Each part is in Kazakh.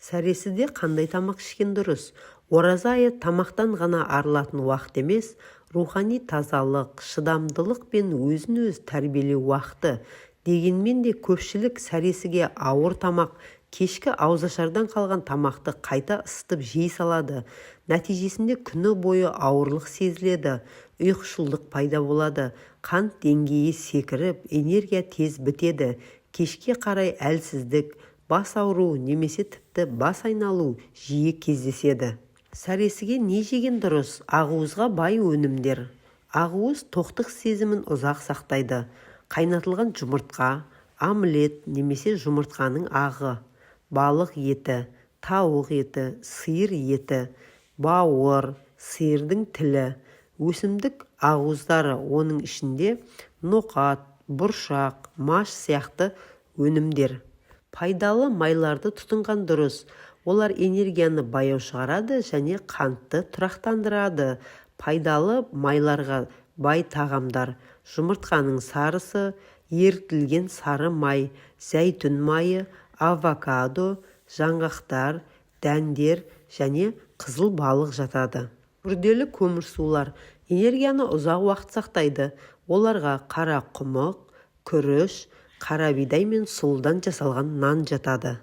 Сәресіде қандай тамақ ішкен дұрыс? Ораза айы тамақтан ғана арылатын уақыт емес, рухани тазалық, шыдамдылық пен өзін-өз тәрбиелеу уақыты. Дегенмен де көпшілік сәресіге ауыр тамақ, кешкі ауызашардан қалған тамақты қайта ысытып жей салады. Нәтижесінде күні бойы ауырлық сезіледі, ұйқышылдық пайда болады, қант деңгейі секіріп, энергия тез бітеді. Кешке қарай әлсіздік, бас ауруы немесе тіпті бас айналу жиі кездеседі. Сәресіге не жеген дұрыс? Ақуызға бай өнімдер. Ақуыз тоқтық сезімін ұзақ сақтайды. Қайнатылған жұмыртқа, омлет немесе жұмыртқаның ағы, балық еті, тауық еті, сиыр еті, бауыр, сиырдың тілі, өсімдік ақуыздары, оның ішінде ноқат, бұршақ, маш сияқты өнімдер. Пайдалы майларды тұтынған дұрыс. Олар энергияны баяу шығарады және қантты тұрақтандырады. Пайдалы майларға бай тағамдар: жұмыртқаның сарысы, ерітілген сары май, зәйтүн майы, авокадо, жаңғақтар, дәндер және қызыл балық жатады. Күрделі көмірсулар энергияны ұзақ уақыт сақтайды. Оларға қара құмық, күріш, қара бидай мен сұлыдан жасалған нан жатады.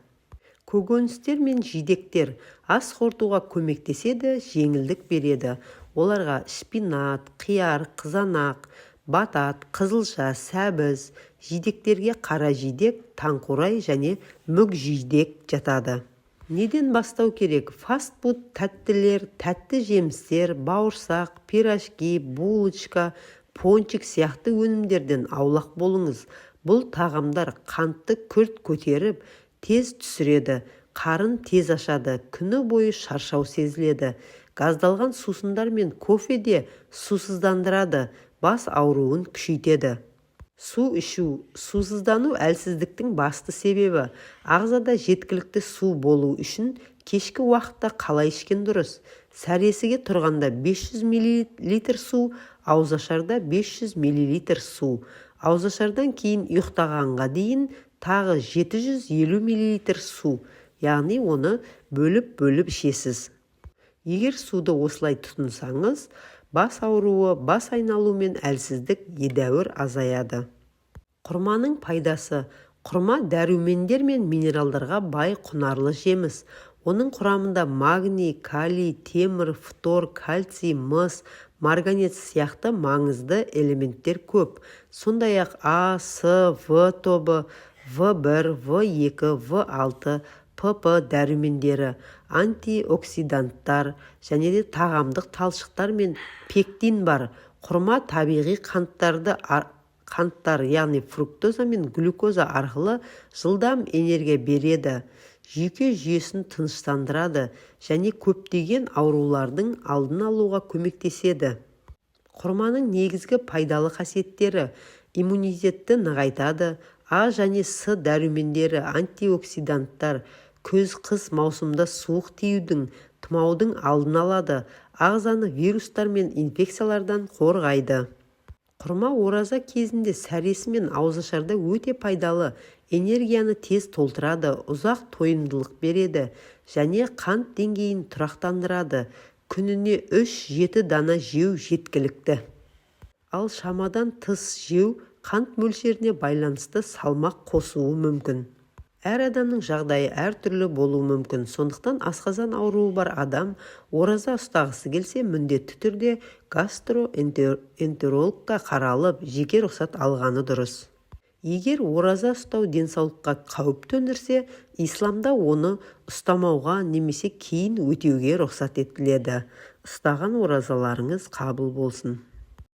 Көкөністер мен жидектер ас қорытуға көмектеседі, жеңілдік береді. Оларға шпинат, қияр, қызанақ, батат, қызылша, сәбіз. Жидектерге қара жидек, таңқурай және мүк жидек жатады. Неден бастау керек? Фастфуд, тәттілер, тәтті жемістер, бауырсақ, пирожки, булочка, пончик сияқты өнімдерден аулақ болыңыз. Бұл тағамдар қантты күрт көтеріп, тез түсіреді, қарын тез ашады, күні бойы шаршау сезіледі. Газдалған сусындар мен кофе де сусыздандырады, бас ауруын күшейтеді. Су ішу. Сусыздану әлсіздіктің басты себебі. Ағзада жеткілікті су болу үшін кешкі уақытта қалай ішкен дұрыс? Сәресіге тұрғанда 500 мл су, ауызашарда 500 мл су. Ауызашардан кейін ұйықтағанға дейін тағы 750 мл су, яғни оны бөліп ішесіз. Егер суды осылай тұтынсаңыз, бас ауруы, бас айналу мен әлсіздік едәуір азаяды. Құрманың пайдасы. Құрма дәрумендер мен минералдарға бай құнарлы жеміс. Оның құрамында магний, калий, темір, фтор, кальций, мыс, марганец сияқты маңызды элементтер көп. Сондай-ақ А, С, В тобы, В1, В2, В6, ПП дәрумендері, антиоксиданттар және де тағамдық талшықтар мен пектин бар. Құрма табиғи қанттар, яғни фруктоза мен глюкоза арқылы жылдам энергия береді, жүйке жүйесін тыныштандырады және көптеген аурулардың алдын алуға көмектеседі. Құрманың негізгі пайдалы қасиеттері: иммунитетті нығайтады, А және С дәрумендері, антиоксиданттар, күз-қыс маусымда суық тиюдің, тұмаудың алдын алады, ағзаны вирустар мен инфекциялардан қорғайды. Құрма ораза кезінде сәресі мен ауызашарда өте пайдалы, энергияны тез толтырады, ұзақ тойымдылық береді және қант деңгейін тұрақтандырады. Күніне 3-7 дана жеу жеткілікті. Ал шамадан тыс жеу қант мөлшеріне байланысты салмақ қосуы мүмкін. Әр адамның жағдайы әртүрлі болуы мүмкін. Сондықтан асқазан ауруы бар адам ораза ұстағысы келсе, міндетті түрде гастроэнтерологқа қаралып, жеке рұқсат алғаны дұрыс. Егер ораза ұстау денсаулыққа қауіп төндірсе, исламда оны ұстамауға немесе кейін өтеуге рұқсат етіледі. Ұстаған оразаларыңыз қабыл болсын.